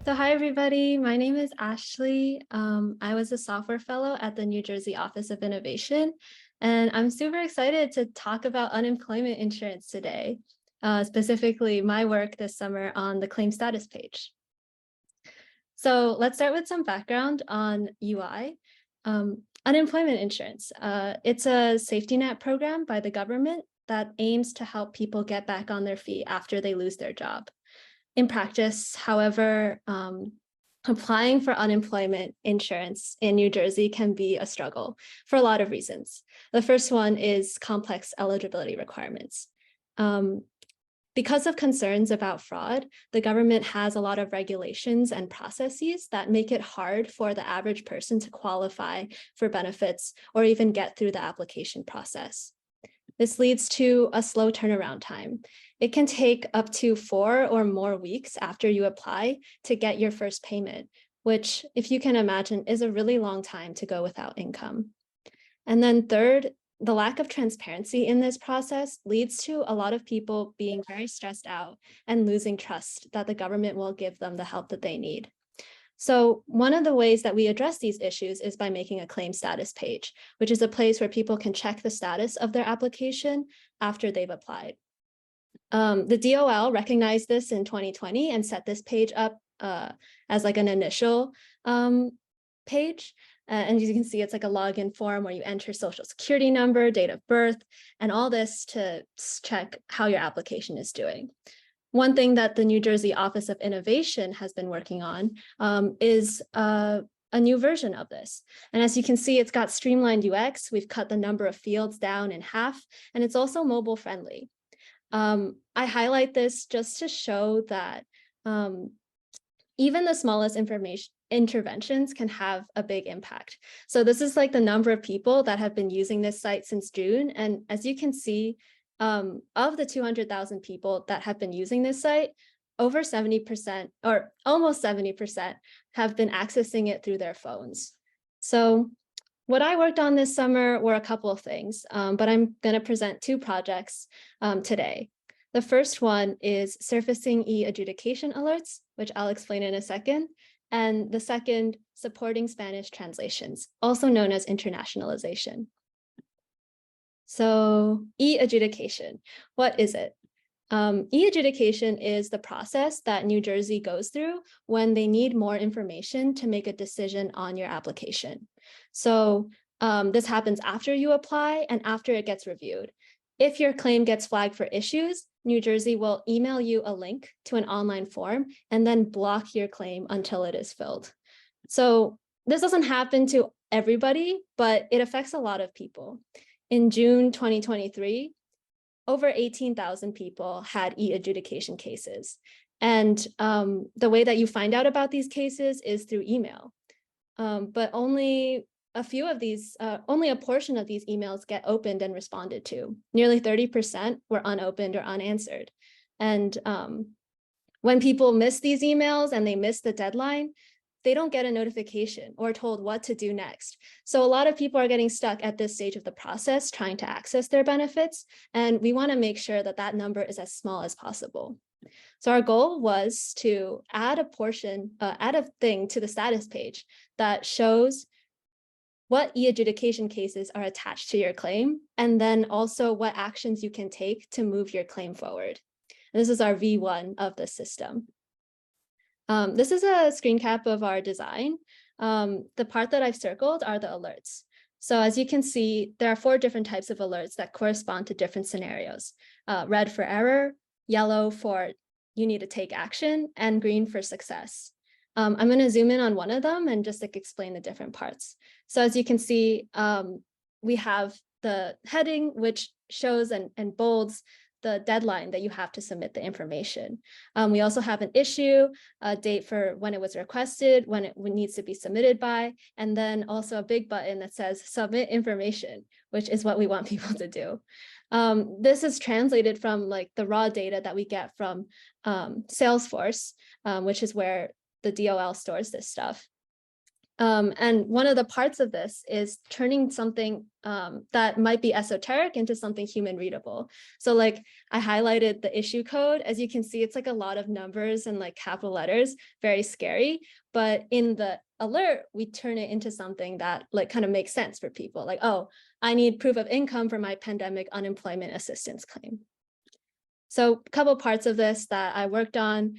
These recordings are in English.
So hi, everybody. My name is Ashley. I was a software fellow at the New Jersey Office of Innovation, and I'm super excited to talk about unemployment insurance today, specifically my work this summer on the claim status page. So let's start with some background on UI. Unemployment insurance. It's a safety net program by the government that aims to help people get back on their feet after they lose their job. In practice, however, applying for unemployment insurance in New Jersey can be a struggle for a lot of reasons. The first one is complex eligibility requirements. Because of concerns about fraud, the government has a lot of regulations and processes that make it hard for the average person to qualify for benefits or even get through the application process. This leads to a slow turnaround time. It can take up to 4 or more weeks after you apply to get your first payment, which, if you can imagine, is a really long time to go without income. And then third, the lack of transparency in this process leads to a lot of people being very stressed out and losing trust that the government will give them the help that they need. So one of the ways that we address these issues is by making a claim status page, which is a place where people can check the status of their application after they've applied. The DOL recognized this in 2020 and set this page up as like an initial page. And as you can see, it's like a login form where you enter social security number, date of birth, and all this to check how your application is doing. One thing that the New Jersey Office of Innovation has been working on is a new version of this. And as you can see, it's got streamlined UX. We've cut the number of fields down in half, and it's also mobile friendly. I highlight this just to show that even the smallest interventions can have a big impact. So this is like the number of people that have been using this site since June. And as you can see, of the 200,000 people that have been using this site, over 70% or almost 70% have been accessing it through their phones. So what I worked on this summer were a couple of things, but I'm going to present two projects today. The first one is surfacing e-adjudication alerts, which I'll explain in a second. And the second, supporting Spanish translations, also known as internationalization. So e-adjudication, what is it? E-adjudication is the process that New Jersey goes through when they need more information to make a decision on your application. So this happens after you apply and after it gets reviewed. If your claim gets flagged for issues, New Jersey will email you a link to an online form and then block your claim until it is filled. So this doesn't happen to everybody, but it affects a lot of people. In June 2023, over 18,000 people had e-adjudication cases. And the way that you find out about these cases is through email. But only a few of these, only a portion of these emails get opened and responded to. Nearly 30% were unopened or unanswered. And when people miss these emails and they miss the deadline, they don't get a notification or told what to do next. So a lot of people are getting stuck at this stage of the process trying to access their benefits. And we want to make sure that that number is as small as possible. So our goal was to add a portion, add a thing to the status page that shows what e-adjudication cases are attached to your claim, and then also what actions you can take to move your claim forward. And this is our V1 of the system. This is a screen cap of our design. The part that I've circled are the alerts. So as you can see, there are 4 different types of alerts that correspond to different scenarios. Red for error, yellow for you need to take action, and green for success. I'm going to zoom in on one of them and just like explain the different parts. So as you can see, we have the heading, which shows and bolds the deadline that you have to submit the information. We also have an issue, a date for when it was requested, when it needs to be submitted by, and then also a big button that says submit information, which is what we want people to do. This is translated from like the raw data that we get from Salesforce, which is where the DOL stores this stuff. And one of the parts of this is turning something that might be esoteric into something human readable. So like I highlighted the issue code. As you can see, it's like a lot of numbers and like capital letters, very scary. But in the alert, we turn it into something that like kind of makes sense for people. Like, oh, I need proof of income for my pandemic unemployment assistance claim. So a couple parts of this that I worked on,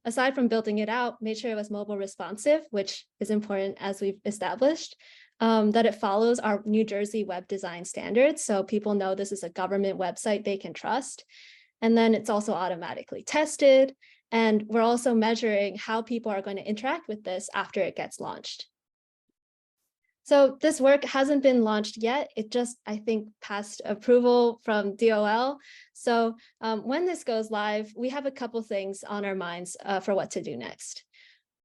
aside from building it out, made sure it was mobile responsive, which is important as we've established, that it follows our New Jersey web design standards. So people know this is a government website they can trust. And then it's also automatically tested. And we're also measuring how people are going to interact with this after it gets launched. So this work hasn't been launched yet. It just, I think, passed approval from DOL. So when this goes live, we have a couple things on our minds for what to do next.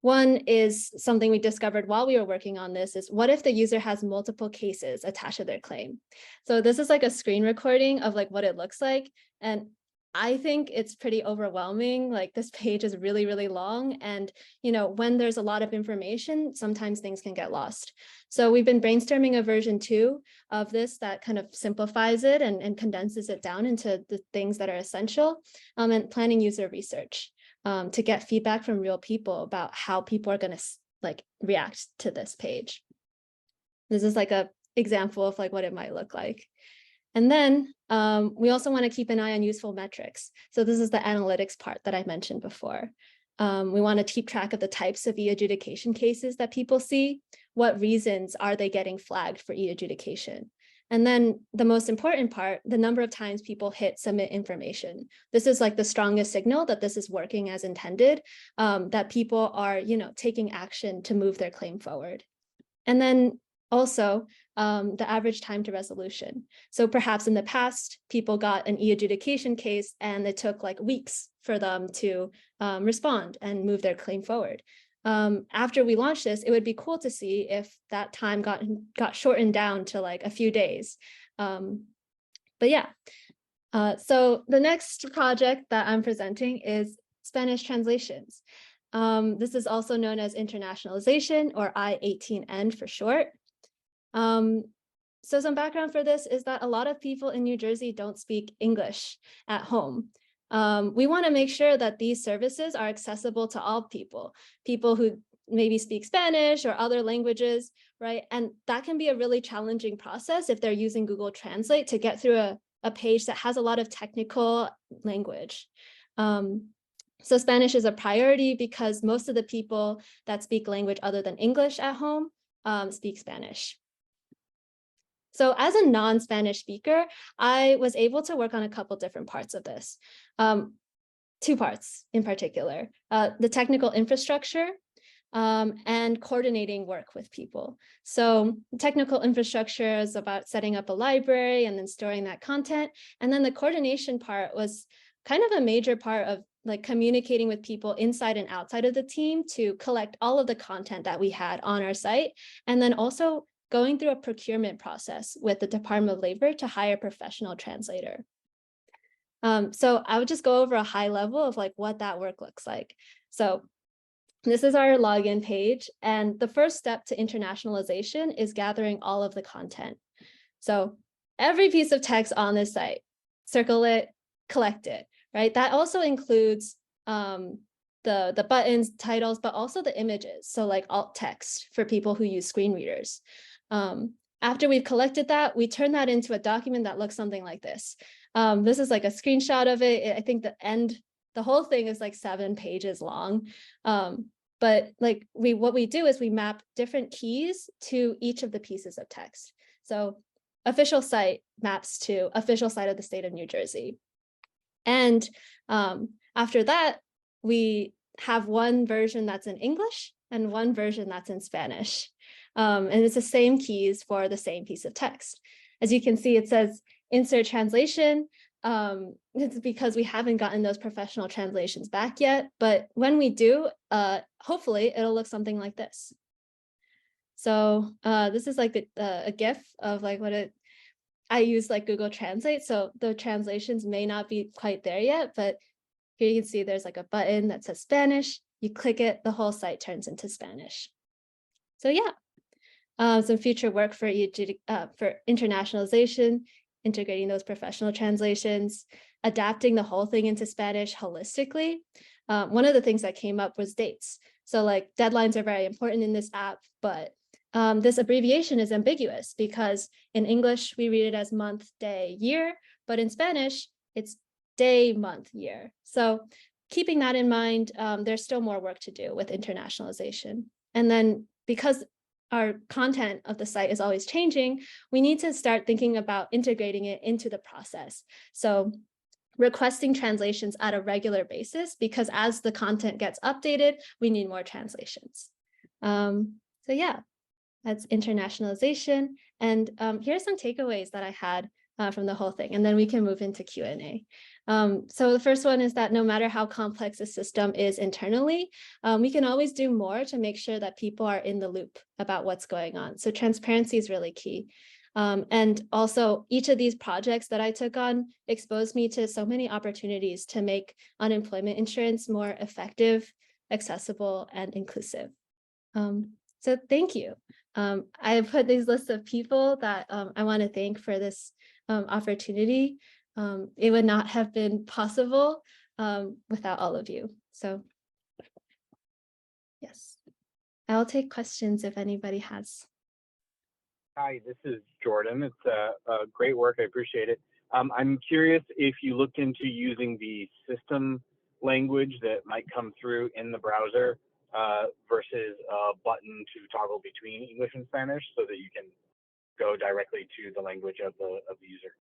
One is something we discovered while we were working on this is what if the user has multiple cases attached to their claim? So this is like a screen recording of like what it looks like. And I think it's pretty overwhelming. Like this page is really, really long. And, you know, when there's a lot of information, sometimes things can get lost. So we've been brainstorming a version 2 of this that kind of simplifies it and condenses it down into the things that are essential, and planning user research to get feedback from real people about how people are going to like react to this page. This is like a example of like what it might look like. And then we also want to keep an eye on useful metrics. So this is the analytics part that I mentioned before. We want to keep track of the types of e-adjudication cases that people see. What reasons are they getting flagged for e-adjudication? And then the most important part, the number of times people hit submit information. This is like the strongest signal that this is working as intended, that people are, you know, taking action to move their claim forward. And then also the average time to resolution. So perhaps in the past, people got an e-adjudication case and it took like weeks for them to respond and move their claim forward. After we launched this, it would be cool to see if that time got shortened down to like a few days. But yeah, so the next project that I'm presenting is Spanish translations. This is also known as internationalization, or I-18N for short. So some background for this is that a lot of people in New Jersey don't speak English at home. We want to make sure that these services are accessible to all people who maybe speak Spanish or other languages, right? And that can be a really challenging process if they're using Google Translate to get through a page that has a lot of technical language. So Spanish is a priority because most of the people that speak language other than English at home speak Spanish. So as a non-Spanish speaker, I was able to work on a couple different parts of this. 2 parts in particular, the technical infrastructure and coordinating work with people. So technical infrastructure is about setting up a library and then storing that content. And then the coordination part was kind of a major part of like communicating with people inside and outside of the team to collect all of the content that we had on our site. And then also going through a procurement process with the Department of Labor to hire a professional translator. So I would just go over a high level of like what that work looks like. So this is our login page. And the first step to internationalization is gathering all of the content. So every piece of text on this site, circle it, collect it, right? That also includes the buttons, titles, but also the images. So like alt text for people who use screen readers. After we've collected that, we turn that into a document that looks something like this. This is like a screenshot of it. I think the whole thing is like 7 pages long. But like what we do is we map different keys to each of the pieces of text. So official site maps to official site of the state of New Jersey. And after that, we have one version that's in English and one version that's in Spanish. And it's the same keys for the same piece of text. As you can see, it says insert translation. It's because we haven't gotten those professional translations back yet. But when we do, hopefully it'll look something like this. So this is like a GIF of like I use like Google Translate. So the translations may not be quite there yet, but here you can see there's like a button that says Spanish. You click it, the whole site turns into Spanish. So yeah, some future work for for internationalization, integrating those professional translations, adapting the whole thing into Spanish holistically. One of the things that came up was dates. So like deadlines are very important in this app, but this abbreviation is ambiguous because in English we read it as month, day, year, but in Spanish it's day, month, year. So keeping that in mind, there's still more work to do with internationalization. And then because our content of the site is always changing, we need to start thinking about integrating it into the process. So requesting translations at a regular basis, because as the content gets updated, we need more translations. So yeah, that's internationalization. And here are some takeaways that I had from the whole thing, and then we can move into Q&A. So the first one is that no matter how complex a system is internally, we can always do more to make sure that people are in the loop about what's going on. So transparency is really key. And also each of these projects that I took on exposed me to so many opportunities to make unemployment insurance more effective, accessible, and inclusive. So thank you. I put these lists of people that I want to thank for this opportunity. It would not have been possible without all of you. So yes, I'll take questions if anybody has. Hi, this is Jordan. It's a great work. I appreciate it. I'm curious if you looked into using the system language that might come through in the browser versus a button to toggle between English and Spanish so that you can go directly to the language of the user.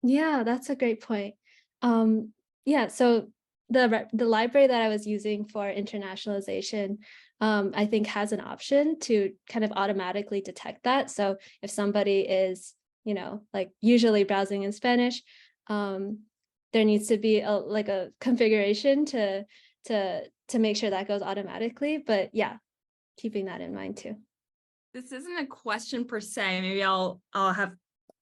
Yeah, that's a great point. Yeah, so the library that I was using for internationalization, I think has an option to kind of automatically detect that. So if somebody is, like usually browsing in Spanish, there needs to be like a configuration to make sure that goes automatically. But yeah, keeping that in mind too. This isn't a question per se. Maybe I'll have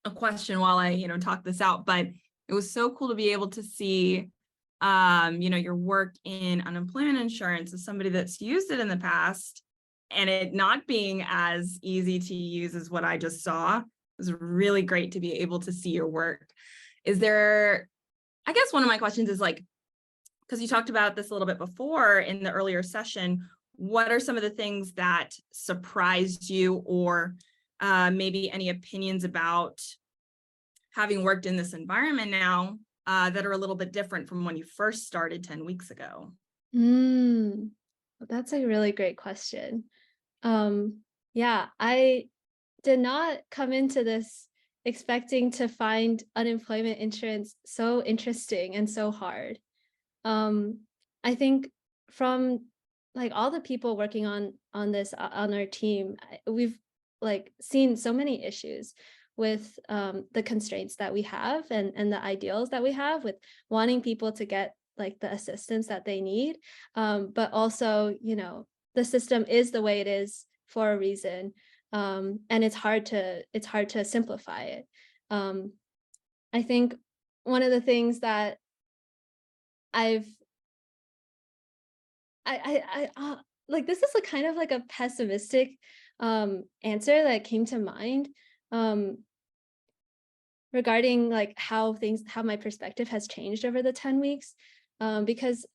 a question while I, talk this out, but it was so cool to be able to see, your work in unemployment insurance as somebody that's used it in the past and it not being as easy to use as what I just saw. It was really great to be able to see your work. Is there, I guess one of my questions is like, because you talked about this a little bit before in the earlier session, what are some of the things that surprised you or maybe any opinions about having worked in this environment now that are a little bit different from when you first started 10 weeks ago? That's a really great question. Yeah, I did not come into this expecting to find unemployment insurance so interesting and so hard. I think from like all the people working on this on our team, we've like seen so many issues with the constraints that we have and the ideals that we have with wanting people to get like the assistance that they need, but also the system is the way it is for a reason, and it's hard to simplify it. I think one of the things that I've like this is a kind of like a pessimistic answer that came to mind um regarding like how my perspective has changed over the 10 weeks, because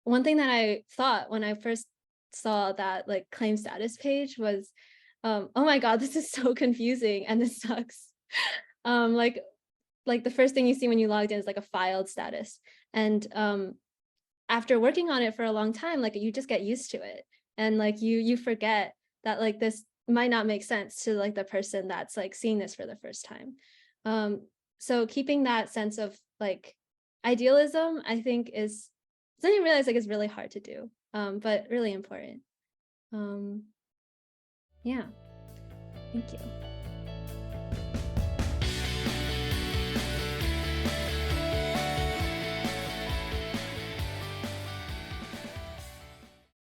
one thing that I thought when I first saw that like claim status page was, oh my god, this is so confusing and this sucks. um like the first thing you see when you logged in is like a filed status, and after working on it for a long time, like you just get used to it, and like you forget that like this might not make sense to like the person that's like seeing this for the first time. So keeping that sense of like idealism, I think is something you realize like is really hard to do, but really important. Yeah, thank you.